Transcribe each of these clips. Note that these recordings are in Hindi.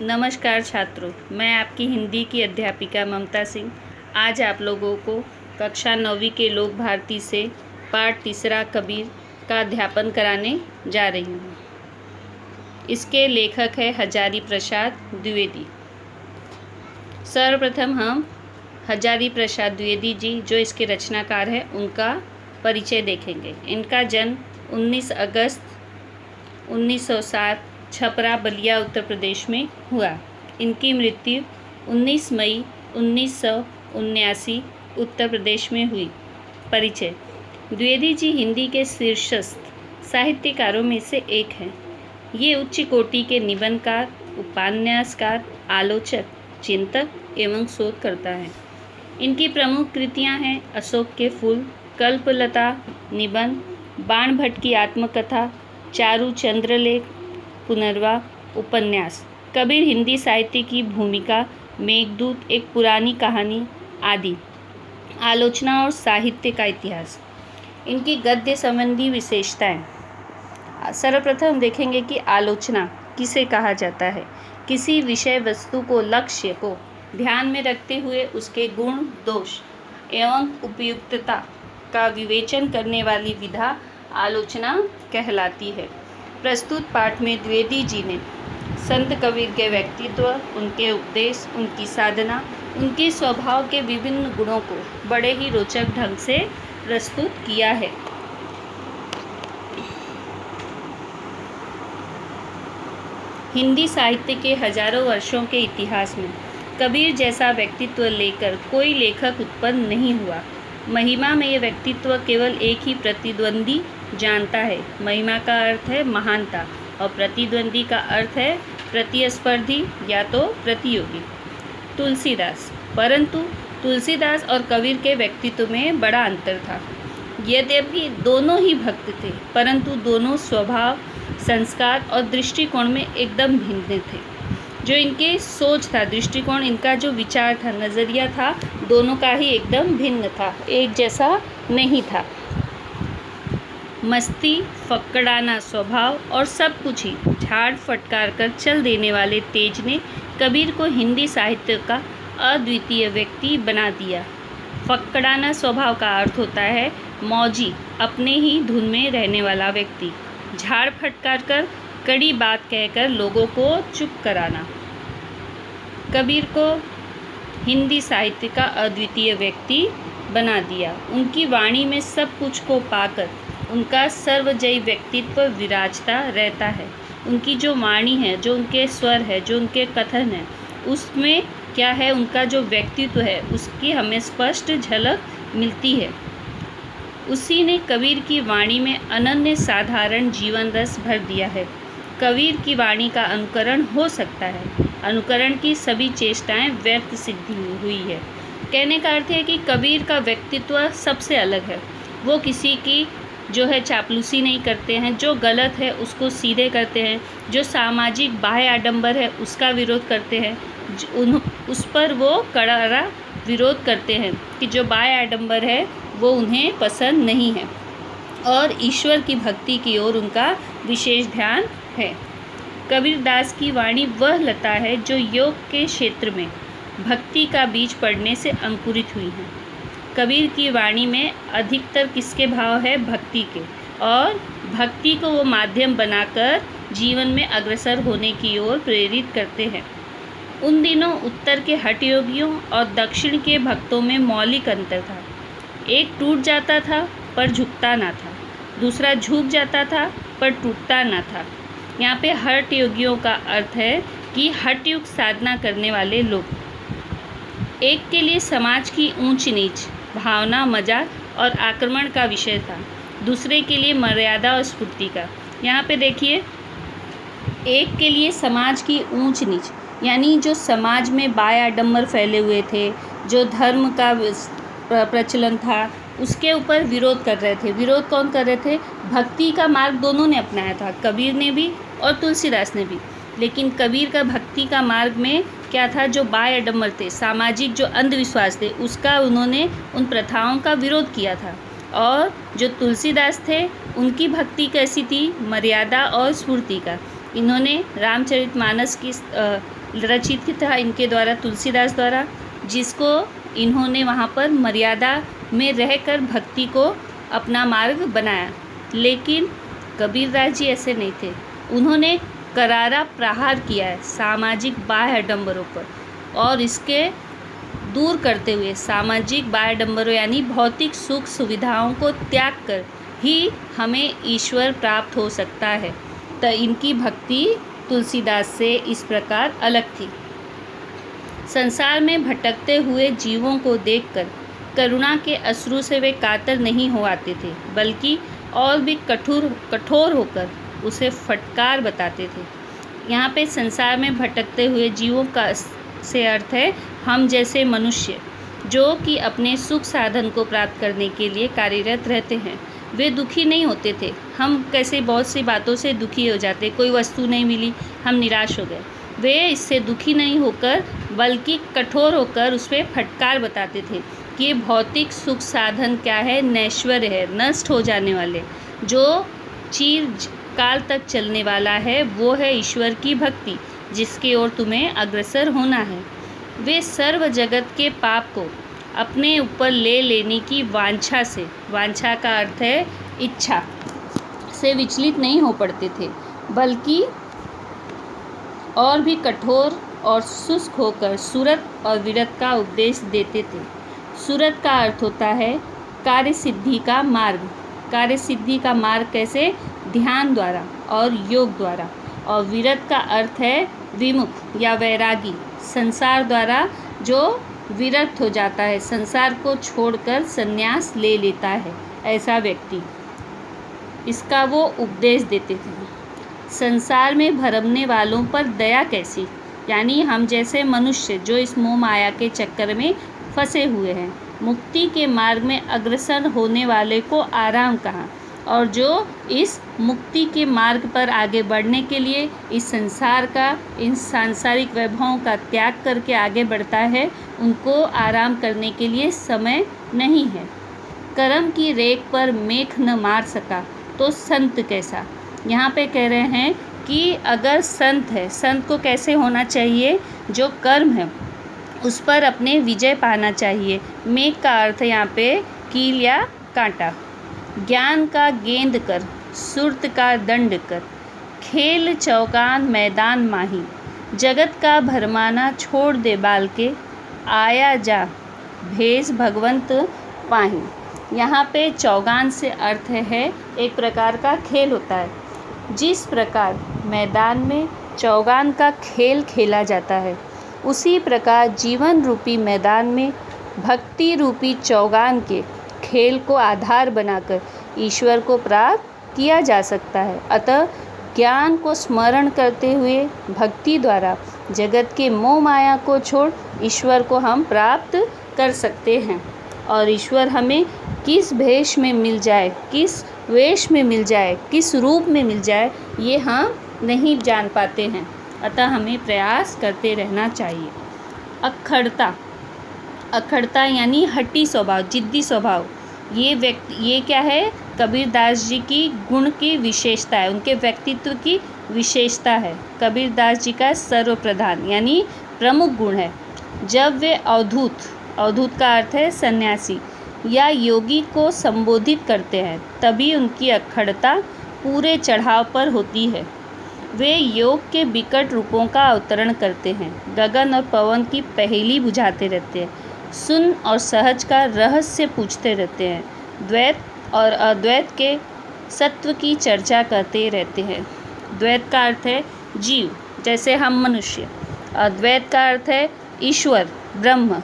नमस्कार छात्रों, मैं आपकी हिंदी की अध्यापिका ममता सिंह आज आप लोगों को कक्षा 9वीं के लोक भारती से पाठ तीसरा कबीर का अध्यापन कराने जा रही हूँ। इसके लेखक है हजारी प्रसाद द्विवेदी। सर्वप्रथम हम हजारी प्रसाद द्विवेदी जी जो इसके रचनाकार हैं उनका परिचय देखेंगे। इनका जन्म 19 अगस्त 1907 छपरा बलिया उत्तर प्रदेश में हुआ। इनकी मृत्यु 19 मई 1979 उत्तर प्रदेश में हुई। परिचय। द्विवेदी जी हिंदी के शीर्षस्थ साहित्यकारों में से एक हैं। ये उच्च कोटि के निबंधकार, उपन्यासकार, आलोचक, चिंतक एवं शोधकर्ता हैं। इनकी प्रमुख कृतियां हैं अशोक के फूल, कल्पलता निबंध, बाण भट्ट की आत्मकथा, चारु चंद्रलेख, पुनर्वा उपन्यास, कबीर हिंदी साहित्य की भूमिका, मेघदूत एक पुरानी कहानी आदि। आलोचना और साहित्य का इतिहास। इनकी गद्य संबंधी विशेषताएं। सर्वप्रथम देखेंगे कि आलोचना किसे कहा जाता है। किसी विषय वस्तु को, लक्ष्य को ध्यान में रखते हुए उसके गुण, दोष एवं उपयुक्तता का विवेचन करने वाली विधा आलोचना कहलाती है। प्रस्तुत पाठ में द्विवेदी जी ने संत कबीर के व्यक्तित्व, उनके उपदेश, उनकी साधना, उनके स्वभाव के विभिन्न गुणों को बड़े ही रोचक ढंग से प्रस्तुत किया है। हिंदी साहित्य के हजारों वर्षों के इतिहास में कबीर जैसा व्यक्तित्व लेकर कोई लेखक उत्पन्न नहीं हुआ। महिमा में यह व्यक्तित्व केवल एक ही प्रतिद्वंदी जानता है। महिमा का अर्थ है महानता और प्रतिद्वंदी का अर्थ है प्रतिस्पर्धी या तो प्रतियोगी। तुलसीदास। परंतु तुलसीदास और कबीर के व्यक्तित्व में बड़ा अंतर था। यद्यपि दोनों ही भक्त थे, परंतु दोनों स्वभाव, संस्कार और दृष्टिकोण में एकदम भिन्न थे। जो इनके सोच था, दृष्टिकोण, इनका जो विचार था, नज़रिया था, दोनों का ही एकदम भिन्न था, एक जैसा नहीं था। मस्ती, फक्कड़ाना स्वभाव और सब कुछ ही झाड़ फटकार कर चल देने वाले तेज ने कबीर को हिंदी साहित्य का अद्वितीय व्यक्ति बना दिया। फक्कड़ाना स्वभाव का अर्थ होता है मौजी, अपने ही धुन में रहने वाला व्यक्ति। झाड़ फटकार कर, कड़ी बात कहकर लोगों को चुप कराना। कबीर को हिंदी साहित्य का अद्वितीय व्यक्ति बना दिया। उनकी वाणी में सब कुछ को पाकर उनका सर्वजयी व्यक्तित्व विराजता रहता है। उनकी जो वाणी है, जो उनके स्वर है, जो उनके कथन है, उसमें क्या है, उनका जो व्यक्तित्व है उसकी हमें स्पष्ट झलक मिलती है। उसी ने कबीर की वाणी में अनन्य साधारण जीवन रस भर दिया है। कबीर की वाणी का अनुकरण हो सकता है, अनुकरण की सभी चेष्टाएं व्यर्थ सिद्ध हुई है। कहने का अर्थ है कि कबीर का व्यक्तित्व सबसे अलग है। वो किसी की जो है चापलूसी नहीं करते हैं, जो गलत है उसको सीधे करते हैं, जो सामाजिक बाह्य आडंबर है उसका विरोध करते हैं, उस पर वो करारा विरोध करते हैं कि जो बाह्य आडंबर है वो उन्हें पसंद नहीं है, और ईश्वर की भक्ति की ओर उनका विशेष ध्यान है। कबीरदास की वाणी वह लता है जो योग के क्षेत्र में भक्ति का बीज पड़ने से अंकुरित हुई है। कबीर की वाणी में अधिकतर किसके भाव है? भक्ति के, और भक्ति को वो माध्यम बनाकर जीवन में अग्रसर होने की ओर प्रेरित करते हैं। उन दिनों उत्तर के हठ योगियों और दक्षिण के भक्तों में मौलिक अंतर था। एक टूट जाता था पर झुकता ना था, दूसरा झुक जाता था पर टूटता ना था। यहाँ पे हठ योगियों का अर्थ है कि हठ युग साधना करने वाले लोग। एक के लिए समाज की ऊंच नीच, भावना, मजाक और आक्रमण का विषय था, दूसरे के लिए मर्यादा और स्फूर्ति का। यहाँ पे देखिए, एक के लिए समाज की ऊंच नीच, यानी जो समाज में बाह्य आडंबर फैले हुए थे, जो धर्म का प्रचलन था, उसके ऊपर विरोध कर रहे थे। विरोध कौन कर रहे थे? भक्ति का मार्ग दोनों ने अपनाया था, कबीर ने भी और तुलसीदास ने भी। लेकिन कबीर का भक्ति का मार्ग में क्या था? जो बाह्य आडंबर थे, सामाजिक जो अंधविश्वास थे, उसका उन्होंने उन प्रथाओं का विरोध किया था। और जो तुलसीदास थे उनकी भक्ति कैसी थी? मर्यादा और स्फूर्ति का। इन्होंने रामचरितमानस की रचित था इनके द्वारा, तुलसीदास द्वारा, जिसको इन्होंने वहाँ पर मर्यादा में रहकर भक्ति को अपना मार्ग बनाया। लेकिन कबीरदास जी ऐसे नहीं थे। उन्होंने करारा प्रहार किया है सामाजिक बाह्य आडंबरों पर, और इसके दूर करते हुए सामाजिक बाह्य आडंबरों यानी भौतिक सुख सुविधाओं को त्याग कर ही हमें ईश्वर प्राप्त हो सकता है। तो इनकी भक्ति तुलसीदास से इस प्रकार अलग थी। संसार में भटकते हुए जीवों को देखकर करुणा के अश्रु से वे कातर नहीं हो आते थे, बल्कि और भी कठोर होकर उसे फटकार बताते थे। यहाँ पे संसार में भटकते हुए जीवों का से अर्थ है हम जैसे मनुष्य जो कि अपने सुख साधन को प्राप्त करने के लिए कार्यरत रहते हैं। वे दुखी नहीं होते थे। हम कैसे बहुत सी बातों से दुखी हो जाते, कोई वस्तु नहीं मिली हम निराश हो गए। वे इससे दुखी नहीं होकर बल्कि कठोर होकर उस पर फटकार बताते थे कि भौतिक सुख साधन क्या है, नैश्वर्य है, नष्ट हो जाने वाले, जो चिर काल तक चलने वाला है वो है ईश्वर की भक्ति, जिसकी ओर तुम्हें अग्रसर होना है। वे सर्व जगत के पाप को अपने ऊपर ले लेने की वांछा से, वांछा का अर्थ है इच्छा से विचलित नहीं हो पड़ते थे, बल्कि और भी कठोर और शुष्क होकर सुरत और विरत का उपदेश देते थे। सुरत का अर्थ होता है कार्य सिद्धि का मार्ग। कार्य सिद्धि का मार्ग कैसे? ध्यान द्वारा और योग द्वारा। और विरत का अर्थ है विमुख या वैरागी, संसार द्वारा जो विरक्त हो जाता है, संसार को छोड़कर संन्यास ले लेता है, ऐसा व्यक्ति, इसका वो उपदेश देते थे। संसार में भरमने वालों पर दया कैसी, यानी हम जैसे मनुष्य जो इस मोह माया के चक्कर में फंसे हुए हैं, मुक्ति के मार्ग में अग्रसर होने वाले को आराम कहाँ, और जो इस मुक्ति के मार्ग पर आगे बढ़ने के लिए इस संसार का, इन सांसारिक वैभवों का त्याग करके आगे बढ़ता है, उनको आराम करने के लिए समय नहीं है। कर्म की रेख पर मेघ न मार सका तो संत कैसा। यहाँ पे कह रहे हैं कि अगर संत है, संत को कैसे होना चाहिए, जो कर्म है उस पर अपने विजय पाना चाहिए। मेघ का अर्थ यहाँ पे कील या कांटा। ज्ञान का गेंद कर, सुरत का दंड कर, खेल चौगान मैदान माही, जगत का भरमाना छोड़ दे बाल के, आया जा भेष भगवंत पाही। यहाँ पे चौगान से अर्थ है एक प्रकार का खेल होता है। जिस प्रकार मैदान में चौगान का खेल खेला जाता है, उसी प्रकार जीवन रूपी मैदान में भक्ति रूपी चौगान के खेल को आधार बनाकर ईश्वर को प्राप्त किया जा सकता है। अतः ज्ञान को स्मरण करते हुए भक्ति द्वारा जगत के मोह माया को छोड़ ईश्वर को हम प्राप्त कर सकते हैं। और ईश्वर हमें किस भेष में मिल जाए, किस वेश में मिल जाए, किस रूप में मिल जाए, ये हम नहीं जान पाते हैं। अतः हमें प्रयास करते रहना चाहिए। अखड़ता, अखड़ता यानी हठी स्वभाव, जिद्दी स्वभाव। ये क्या है? कबीरदास जी की गुण की विशेषता है, उनके व्यक्तित्व की विशेषता है। कबीरदास जी का सर्वप्रधान यानी प्रमुख गुण है। जब वे अवधूत, अवधूत का अर्थ है सन्यासी या योगी को संबोधित करते हैं, तभी उनकी अखड़ता पूरे चढ़ाव पर होती है। वे योग के विकट रूपों का अवतरण करते हैं, गगन और पवन की पहेली बुझाते रहते हैं, सुन और सहज का रहस्य पूछते रहते हैं, द्वैत और अद्वैत के सत्व की चर्चा करते रहते हैं। द्वैत का अर्थ है जीव, जैसे हम मनुष्य। अद्वैत का अर्थ है ईश्वर, ब्रह्म।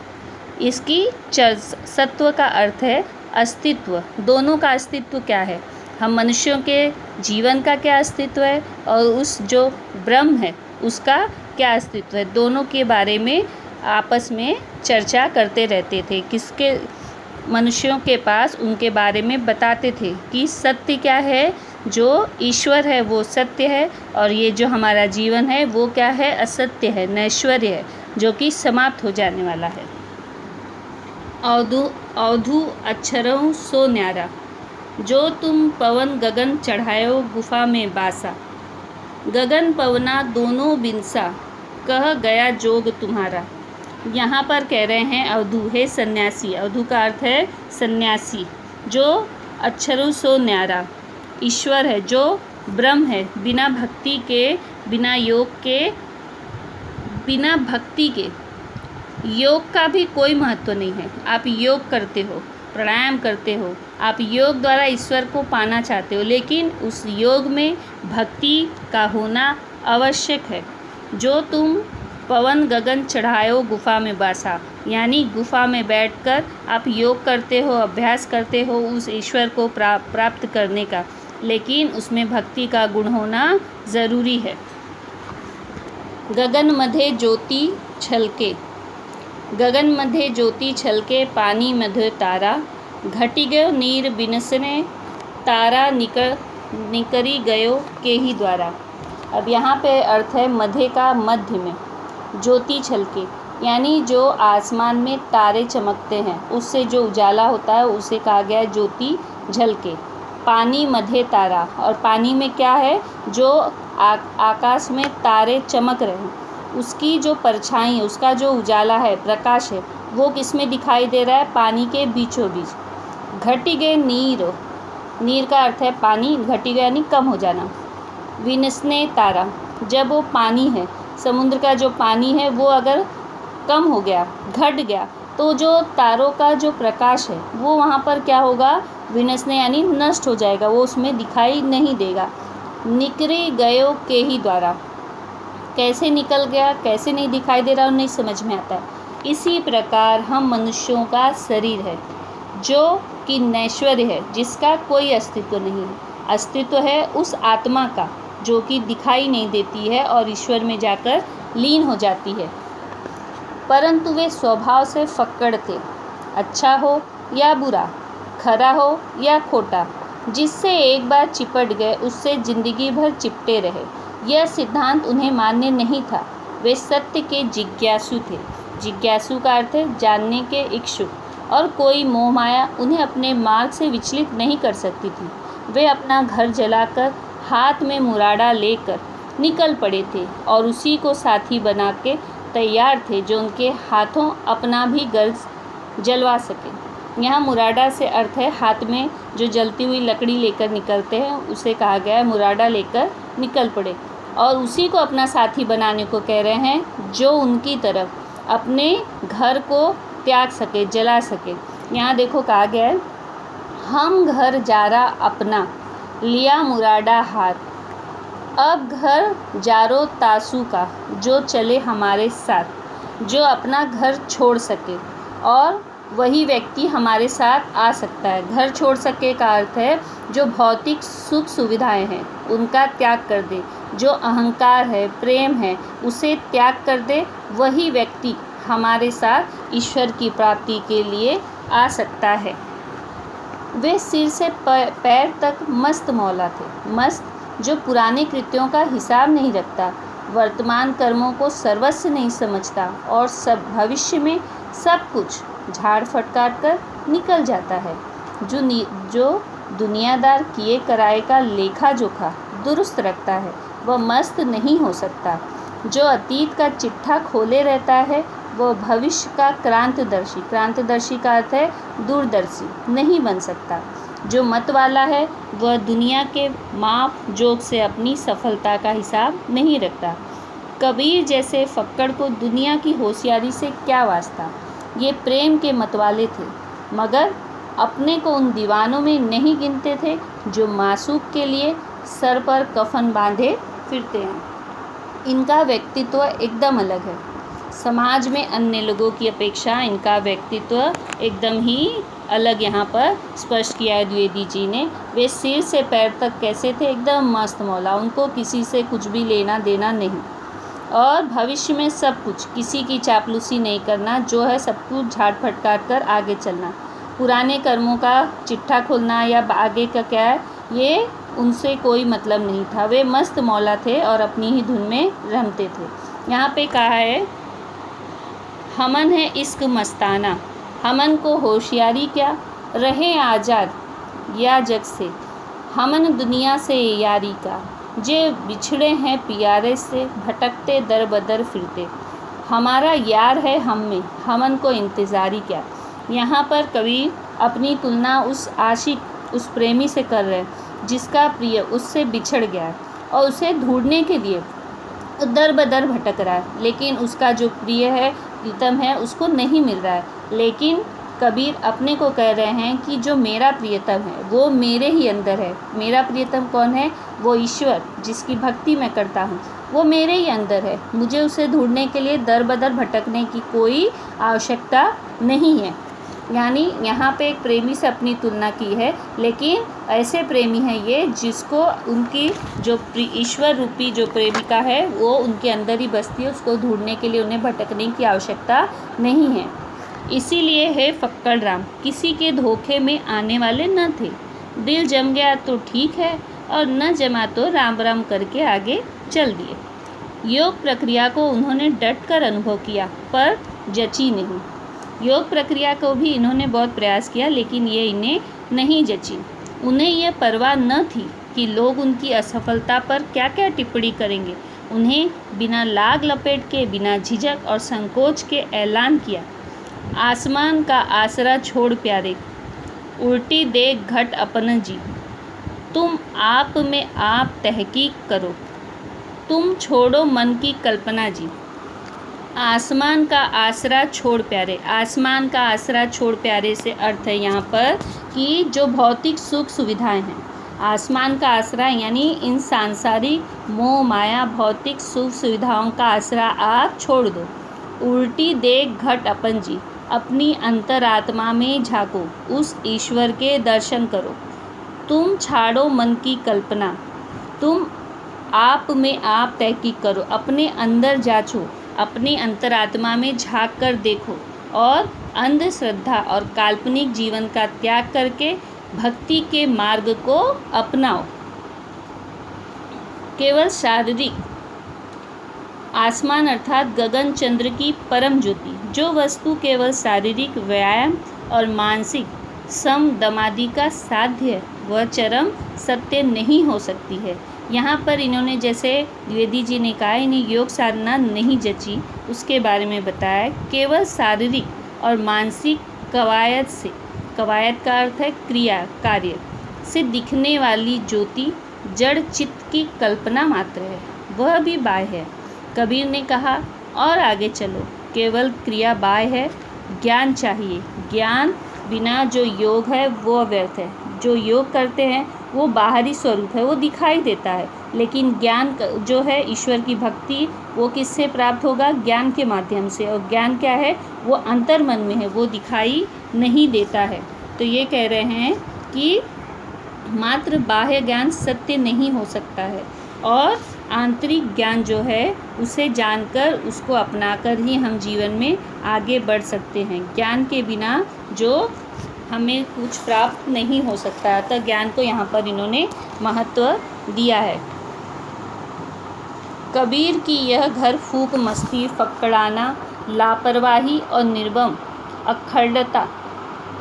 इसकी सत्व का अर्थ है अस्तित्व। दोनों का अस्तित्व क्या है? हम मनुष्यों के जीवन का क्या अस्तित्व है और उस जो ब्रह्म है उसका क्या अस्तित्व है, दोनों के बारे में आपस में चर्चा करते रहते थे। किसके मनुष्यों के पास उनके बारे में बताते थे कि सत्य क्या है, जो ईश्वर है वो सत्य है, और ये जो हमारा जीवन है वो क्या है? असत्य है, नैश्वर्य है, जो कि समाप्त हो जाने वाला है। अवधू अक्षरों सो न्यारा, जो तुम पवन गगन चढ़ायो गुफा में बासा। गगन पवना दोनों बिनसा, कह गया जोग तुम्हारा। यहाँ पर कह रहे हैं अवधू है सन्यासी, अवधू का अर्थ है सन्यासी, जो अक्षरों सो न्यारा। ईश्वर है जो ब्रह्म है, बिना भक्ति के, बिना योग के, बिना भक्ति के योग का भी कोई महत्व नहीं है। आप योग करते हो, प्राणायाम करते हो, आप योग द्वारा ईश्वर को पाना चाहते हो, लेकिन उस योग में भक्ति का होना आवश्यक है। जो तुम पवन गगन चढ़ायो गुफा में बासा, यानी गुफा में बैठकर आप योग करते हो, अभ्यास करते हो उस ईश्वर को प्राप्त करने का, लेकिन उसमें भक्ति का गुण होना ज़रूरी है। गगन मध्य ज्योति छलके, गगन मध्य ज्योति छलके, पानी मध्य तारा, घटी गयो नीर बिनसने, तारा निकरी गयो के ही द्वारा। अब यहाँ पे अर्थ है मध्य का मध्य में, ज्योति छलके यानी जो आसमान में तारे चमकते हैं उससे जो उजाला होता है उसे कहा गया है ज्योति झलके। पानी मध्य तारा, और पानी में क्या है, जो आकाश में तारे चमक रहे हैं उसकी जो परछाई है, उसका जो उजाला है, प्रकाश है, वो किस में दिखाई दे रहा है, पानी के बीचों बीच। घटी गए नीर, नीर का अर्थ है पानी, घटी गया यानी कम हो जाना। विनसने तारा, जब वो पानी है, समुद्र का जो पानी है वो अगर कम हो गया, घट गया, तो जो तारों का जो प्रकाश है वो वहाँ पर क्या होगा, विनसने यानी नष्ट हो जाएगा, वो उसमें दिखाई नहीं देगा। निकरे गयो के ही द्वारा, कैसे निकल गया, कैसे नहीं दिखाई दे रहा और नहीं समझ में आता है। इसी प्रकार हम मनुष्यों का शरीर है जो कि नैश्वर्य है, जिसका कोई अस्तित्व नहीं है। अस्तित्व है उस आत्मा का जो कि दिखाई नहीं देती है और ईश्वर में जाकर लीन हो जाती है। परंतु वे स्वभाव से फक्कड़ थे, अच्छा हो या बुरा, खरा हो या खोटा, जिससे एक बार चिपट गए उससे जिंदगी भर चिपटे रहे। यह सिद्धांत उन्हें मान्य नहीं था। वे सत्य के जिज्ञासु थे। जिज्ञासु का अर्थ है जानने के इच्छुक, और कोई मोह माया उन्हें अपने मार्ग से विचलित नहीं कर सकती थी। वे अपना घर जलाकर हाथ में मुराड़ा लेकर निकल पड़े थे और उसी को साथी बना के तैयार थे जो उनके हाथों अपना भी घर जलवा सके। यहाँ मुराड़ा से अर्थ है हाथ में जो जलती हुई लकड़ी लेकर निकलते हैं उसे कहा गया है मुराड़ा लेकर निकल पड़े, और उसी को अपना साथी बनाने को कह रहे हैं जो उनकी तरफ अपने घर को त्याग सके, जला सके। यहाँ देखो कहा गया है हम घर जारा अपना लिया मुराड़ा हाथ, अब घर जारो तासू का जो चले हमारे साथ। जो अपना घर छोड़ सके, और वही व्यक्ति हमारे साथ आ सकता है। घर छोड़ सके का अर्थ है जो भौतिक सुख सुविधाएं हैं उनका त्याग कर दे, जो अहंकार है, प्रेम है, उसे त्याग कर दे, वही व्यक्ति हमारे साथ ईश्वर की प्राप्ति के लिए आ सकता है। वे सिर से पैर तक मस्त मौला थे, मस्त जो पुराने कृत्यों का हिसाब नहीं रखता, वर्तमान कर्मों को सर्वस्व नहीं समझता और सब भविष्य में सब कुछ झाड़ फटकार कर निकल जाता है। जो दुनियादार किए कराए का लेखा जोखा दुरुस्त रखता है वह मस्त नहीं हो सकता। जो अतीत का चिट्ठा खोले रहता है वह भविष्य का क्रांतदर्शी, क्रांतदर्शी का अर्थ है दूरदर्शी, नहीं बन सकता। जो मत वाला है वह दुनिया के माप जोग से अपनी सफलता का हिसाब नहीं रखता। कबीर जैसे फक्कड़ को दुनिया की होशियारी से क्या वास्ता। ये प्रेम के मतवाले थे, मगर अपने को उन दीवानों में नहीं गिनते थे जो मासूक के लिए सर पर कफन बांधे फिरते हैं। इनका व्यक्तित्व एकदम अलग है। समाज में अन्य लोगों की अपेक्षा इनका व्यक्तित्व एकदम ही अलग यहाँ पर स्पष्ट किया है द्विवेदी जी ने। वे सिर से पैर तक कैसे थे, एकदम मस्त मौला, उनको किसी से कुछ भी लेना देना नहीं, और भविष्य में सब कुछ, किसी की चापलूसी नहीं करना, जो है सब कुछ झाड़ फटकार कर आगे चलना। पुराने कर्मों का चिट्ठा खोलना या आगे का क्या है, ये उनसे कोई मतलब नहीं था। वे मस्त मौला थे और अपनी ही धुन में रमते थे। यहाँ पे कहा है हमन है इश्क मस्ताना, हमन को होशियारी क्या, रहे आज़ाद या जग से, हमन दुनिया से यारी का, जे बिछड़े हैं प्यारे से, भटकते दर बदर फिरते। हमारा यार है हम में, हमन को इंतज़ारी क्या। यहाँ पर कबीर अपनी तुलना उस आशिक, उस प्रेमी से कर रहे हैं जिसका प्रिय उससे बिछड़ गया है और उसे ढूंढने के लिए दर बदर भटक रहा है, लेकिन उसका जो प्रिय है, प्रीतम है, उसको नहीं मिल रहा है। लेकिन कबीर अपने को कह रहे हैं कि जो मेरा प्रियतम है वो मेरे ही अंदर है। मेरा प्रियतम कौन है? वो ईश्वर जिसकी भक्ति मैं करता हूँ, वो मेरे ही अंदर है। मुझे उसे ढूंढने के लिए दर बदर भटकने की कोई आवश्यकता नहीं है। यानी यहाँ पे एक प्रेमी से अपनी तुलना की है, लेकिन ऐसे प्रेमी हैं ये जिसको उनकी जो ईश्वर रूपी जो प्रेमिका है वो उनके अंदर ही बसती है। उसको ढूंढने के लिए उन्हें भटकने की आवश्यकता नहीं है। इसीलिए हे फक्कड़ राम किसी के धोखे में आने वाले न थे। दिल जम गया तो ठीक है, और न जमा तो राम राम करके आगे चल दिए। योग प्रक्रिया को उन्होंने डट कर अनुभव किया पर जची नहीं। योग प्रक्रिया को भी इन्होंने बहुत प्रयास किया, लेकिन ये इन्हें नहीं जची। उन्हें यह परवाह न थी कि लोग उनकी असफलता पर क्या क्या टिप्पणी करेंगे। उन्हें बिना लाग लपेट के, बिना झिझक और संकोच के ऐलान किया, आसमान का आसरा छोड़ प्यारे, उल्टी देख घट अपन जी। तुम आप में आप तहकीक करो, तुम छोड़ो मन की कल्पना जी। आसमान का आसरा छोड़ प्यारे, आसमान का आसरा छोड़ प्यारे से अर्थ है यहाँ पर कि जो भौतिक सुख सुविधाएं हैं, आसमान का आसरा यानी इन सांसारिक मोह माया भौतिक सुख सुविधाओं का आसरा आप छोड़ दो। उल्टी देख घट अपन जी, अपनी अंतरात्मा में झांको, उस ईश्वर के दर्शन करो। तुम छाड़ो मन की कल्पना, तुम आप में आप तहकीक करो, अपने अंदर जांचो, अपनी अंतरात्मा में झांक कर देखो और अंधश्रद्धा और काल्पनिक जीवन का त्याग करके भक्ति के मार्ग को अपनाओ। केवल शारीरिक आसमान अर्थात गगन चंद्र की परम ज्योति, जो वस्तु केवल शारीरिक व्यायाम और मानसिक सम दमादि का साध्य वह चरम सत्य नहीं हो सकती है। यहाँ पर इन्होंने जैसे द्विवेदी जी ने कहा इन्हें योग साधना नहीं जची, उसके बारे में बताया। केवल शारीरिक और मानसिक कवायद से, कवायद का अर्थ है क्रिया कार्य से दिखने वाली ज्योति जड़ चित्त की कल्पना मात्र है, वह भी बाह्य है। कबीर ने कहा और आगे चलो, केवल क्रिया बाह्य है, ज्ञान चाहिए। ज्ञान बिना जो योग है वो व्यर्थ है। जो योग करते हैं वो बाहरी स्वरूप है, वो दिखाई देता है, लेकिन ज्ञान जो है ईश्वर की भक्ति वो किससे प्राप्त होगा? ज्ञान के माध्यम से। और ज्ञान क्या है? वो अंतर मन में है, वो दिखाई नहीं देता है। तो ये कह रहे हैं कि मात्र बाह्य ज्ञान सत्य नहीं हो सकता है, और आंतरिक ज्ञान जो है उसे जानकर उसको अपनाकर ही हम जीवन में आगे बढ़ सकते हैं। ज्ञान के बिना जो हमें कुछ प्राप्त नहीं हो सकता, अतः ज्ञान को यहाँ पर इन्होंने महत्व दिया है। कबीर की यह घर फूक मस्ती, फक्कड़ाना, लापरवाही और निर्मम अखंडता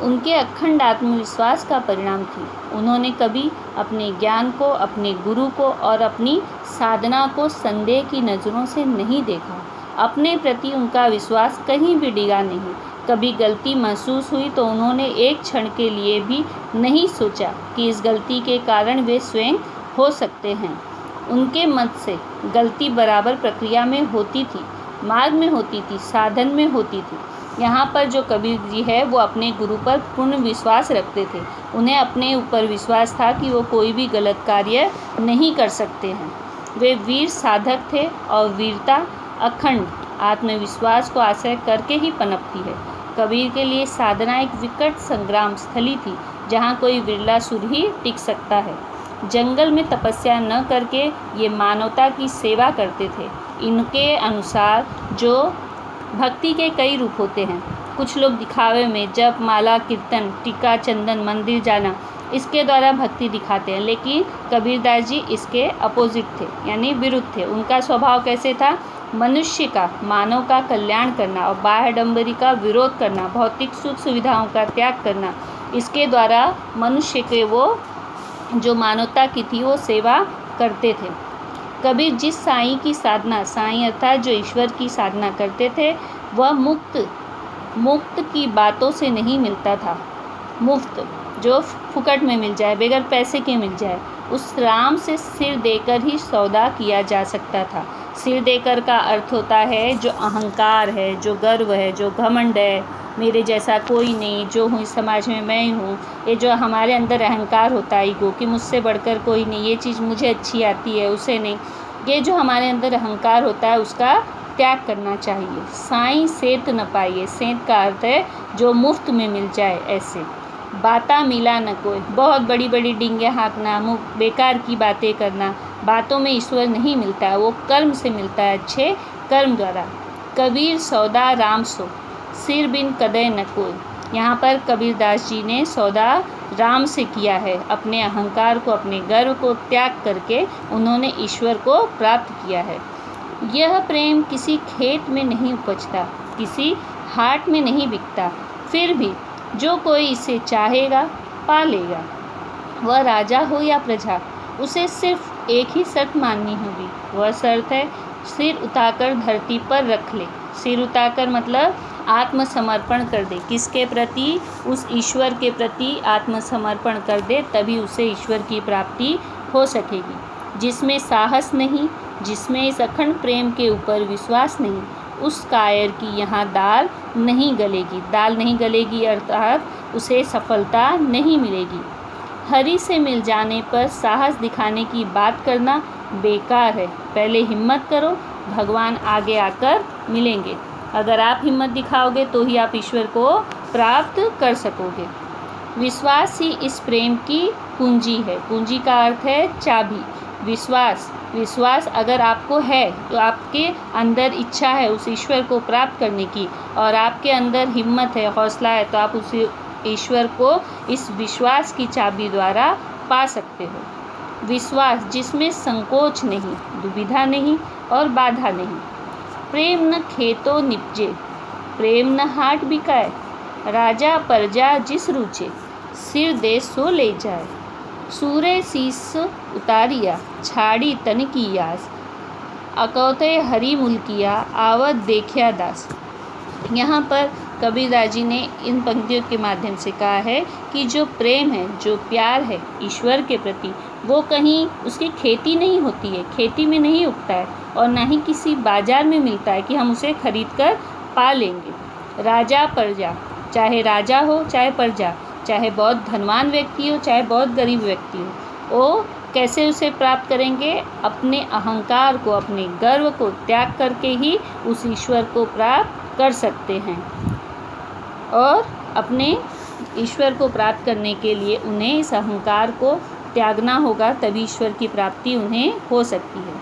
उनके अखंड आत्मविश्वास का परिणाम थी। उन्होंने कभी अपने ज्ञान को, अपने गुरु को और अपनी साधना को संदेह की नज़रों से नहीं देखा। अपने प्रति उनका विश्वास कहीं भी डिगा नहीं। कभी गलती महसूस हुई तो उन्होंने एक क्षण के लिए भी नहीं सोचा कि इस गलती के कारण वे स्वयं हो सकते हैं। उनके मत से गलती बराबर प्रक्रिया में होती थी, मार्ग में होती थी, साधन में होती थी। यहाँ पर जो कबीर जी है वो अपने गुरु पर पूर्ण विश्वास रखते थे। उन्हें अपने ऊपर विश्वास था कि वो कोई भी गलत कार्य नहीं कर सकते हैं। वे वीर साधक थे और वीरता अखंड आत्मविश्वास को आश्रय करके ही पनपती है। कबीर के लिए साधना एक विकट संग्राम स्थली थी, जहाँ कोई विरला सुर ही टिक सकता है। जंगल में तपस्या न करके ये मानवता की सेवा करते थे। इनके अनुसार जो भक्ति के कई रूप होते हैं। कुछ लोग दिखावे में जप, माला, कीर्तन, टीका, चंदन, मंदिर जाना, इसके द्वारा भक्ति दिखाते हैं, लेकिन कबीरदास जी इसके अपोजिट थे, यानी विरुद्ध थे। उनका स्वभाव कैसे था? मनुष्य का, मानव का कल्याण करना और बाह्यडंबरी का विरोध करना, भौतिक सुख सुविधाओं का त्याग करना। इसके द्वारा मनुष्य के वो जो मानवता की थी वो सेवा करते थे। कबीर जिस साईं की साधना, साईं अर्थात जो ईश्वर की साधना करते थे, वह मुक्त की बातों से नहीं मिलता था। मुफ्त जो फुकट में मिल जाए, बगैर पैसे के मिल जाए, उस राम से सिर देकर ही सौदा किया जा सकता था। सिर देकर का अर्थ होता है जो अहंकार है, जो गर्व है, जो घमंड है, मेरे जैसा कोई नहीं, जो हूँ इस समाज में मैं हूँ, ये जो हमारे अंदर अहंकार होता है ईगो कि मुझसे बढ़कर कोई नहीं, ये चीज़ मुझे अच्छी आती है उसे नहीं, ये जो हमारे अंदर अहंकार होता है उसका त्याग करना चाहिए। साईं सेत न पाइए, सेत का अर्थ है जो मुफ्त में मिल जाए ऐसे। बाता मिला न कोई, बहुत बड़ी बड़ी डींगे हाँकना, बेकार की बातें करना, बातों में ईश्वर नहीं मिलता है, वो कर्म से मिलता है, अच्छे कर्म द्वारा। कबीर सौदा राम सो, सिर बिन कदय न कोई। यहाँ पर कबीरदास जी ने सौदा राम से किया है, अपने अहंकार को, अपने गर्व को त्याग करके उन्होंने ईश्वर को प्राप्त किया है। यह प्रेम किसी खेत में नहीं उपजता, किसी हाट में नहीं बिकता, फिर भी जो कोई इसे चाहेगा पा लेगा। वह राजा हो या प्रजा, उसे सिर्फ एक ही शर्त माननी होगी। वह शर्त है सिर उठाकर धरती पर रख ले। सिर उठाकर मतलब आत्मसमर्पण कर दे, किसके प्रति? उस ईश्वर के प्रति आत्मसमर्पण कर दे, तभी उसे ईश्वर की प्राप्ति हो सकेगी। जिसमें साहस नहीं, जिसमें इस अखंड प्रेम के ऊपर विश्वास नहीं, उस कायर की यहाँ दाल नहीं गलेगी। दाल नहीं गलेगी अर्थात उसे सफलता नहीं मिलेगी। हरि से मिल जाने पर साहस दिखाने की बात करना बेकार है। पहले हिम्मत करो, भगवान आगे आकर मिलेंगे। अगर आप हिम्मत दिखाओगे तो ही आप ईश्वर को प्राप्त कर सकोगे। विश्वास ही इस प्रेम की कुंजी है। कुंजी का अर्थ है चाबी। विश्वास अगर आपको है तो आपके अंदर इच्छा है उस ईश्वर को प्राप्त करने की, और आपके अंदर हिम्मत है, हौसला है, तो आप उस ईश्वर को इस विश्वास की चाबी द्वारा पा सकते हो। विश्वास जिसमें संकोच नहीं, दुविधा नहीं और बाधा नहीं। प्रेम न खेतों निपजे, प्रेम न हाट बिकाए, राजा प्रजा जिस रुचे, सिर दे सो ले जाए। सूरे शीस उतारिया, छाड़ी तन की यास, अकौते हरि मुल्किया, आवत देखिया दास। यहाँ पर कबीरदास जी ने इन पंक्तियों के माध्यम से कहा है कि जो प्रेम है, जो प्यार है ईश्वर के प्रति, वो कहीं उसकी खेती नहीं होती है, खेती में नहीं उगता है, और ना ही किसी बाजार में मिलता है कि हम उसे खरीद कर पा लेंगे। राजा प्रजा, चाहे राजा हो चाहे प्रजा, चाहे बहुत धनवान व्यक्ति हो चाहे बहुत गरीब व्यक्ति हो, वो कैसे उसे प्राप्त करेंगे? अपने अहंकार को, अपने गर्व को त्याग करके ही उस ईश्वर को प्राप्त कर सकते हैं। और अपने ईश्वर को प्राप्त करने के लिए उन्हें इस अहंकार को त्यागना होगा, तभी ईश्वर की प्राप्ति उन्हें हो सकती है।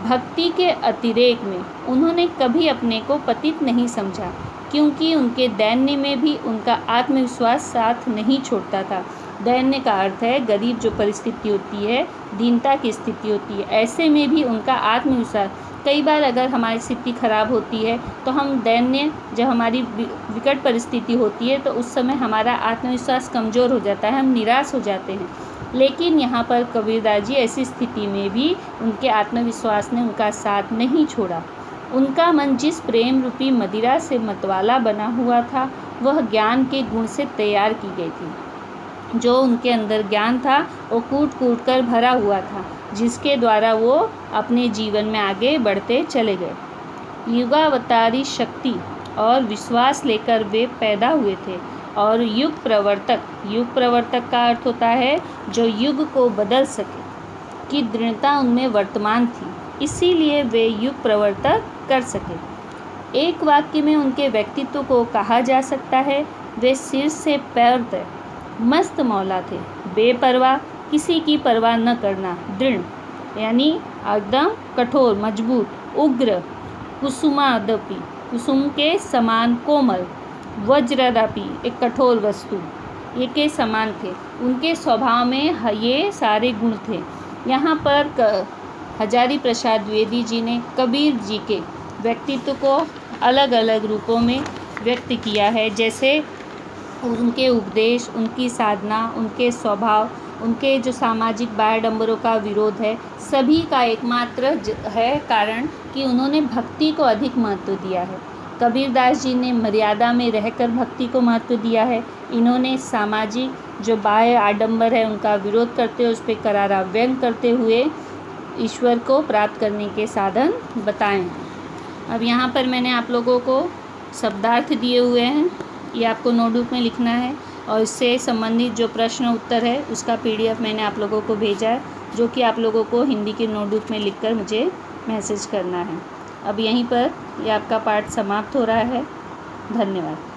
भक्ति के अतिरेक में उन्होंने कभी अपने को पतित नहीं समझा, क्योंकि उनके दैन्य में भी उनका आत्मविश्वास साथ नहीं छोड़ता था। दैन्य का अर्थ है गरीब जो परिस्थिति होती है, दीनता की स्थिति होती है, ऐसे में भी उनका आत्मविश्वास। कई बार अगर हमारी स्थिति खराब होती है तो हम दैन्य, जब हमारी विकट परिस्थिति होती है तो उस समय हमारा आत्मविश्वास कमज़ोर हो जाता है, हम निराश हो जाते हैं। लेकिन यहाँ पर कबीरदास जी ऐसी स्थिति में भी उनके आत्मविश्वास ने उनका साथ नहीं छोड़ा। उनका मन जिस प्रेम रूपी मदिरा से मतवाला बना हुआ था, वह ज्ञान के गुण से तैयार की गई थी। जो उनके अंदर ज्ञान था वो कूट कूट कर भरा हुआ था, जिसके द्वारा वो अपने जीवन में आगे बढ़ते चले गए। युगावतारी शक्ति और विश्वास लेकर वे पैदा हुए थे, और युग प्रवर्तक का अर्थ होता है जो युग को बदल सके, की दृढ़ता उनमें वर्तमान थी, इसीलिए वे युग प्रवर्तक कर सके। एक वाक्य में उनके व्यक्तित्व को कहा जा सकता है, वे सिर से पैर तक मस्त मौला थे, बेपरवाह, किसी की परवाह न करना, दृढ़ यानी एकदम कठोर, मजबूत, उग्र, कुसुमादपि, कुसुम के समान कोमल, वज्रदापि एक कठोर वस्तु, ये के समान थे। उनके स्वभाव में ये सारे गुण थे। यहाँ पर हजारी प्रसाद द्विवेदी जी ने कबीर जी के व्यक्तित्व को अलग अलग रूपों में व्यक्त किया है, जैसे उनके उपदेश, उनकी साधना, उनके स्वभाव, उनके जो सामाजिक बाह्यडंबरों का विरोध है, सभी का एकमात्र है कारण कि उन्होंने भक्ति को अधिक महत्व दिया है। कबीरदास जी ने मर्यादा में रहकर भक्ति को महत्व दिया है। इन्होंने सामाजिक जो बाह्य आडंबर है उनका विरोध करते हुए उस पर करारा व्यंग करते हुए ईश्वर को प्राप्त करने के साधन बताएं। अब यहाँ पर मैंने आप लोगों को शब्दार्थ दिए हुए हैं, ये आपको नोटबुक में लिखना है और इससे संबंधित जो प्रश्न उत्तर है उसका PDF मैंने आप लोगों को भेजा है, जो कि आप लोगों को हिंदी के नोटबुक में लिखकर मुझे मैसेज करना है। अब यहीं पर ये आपका पाठ समाप्त हो रहा है। धन्यवाद।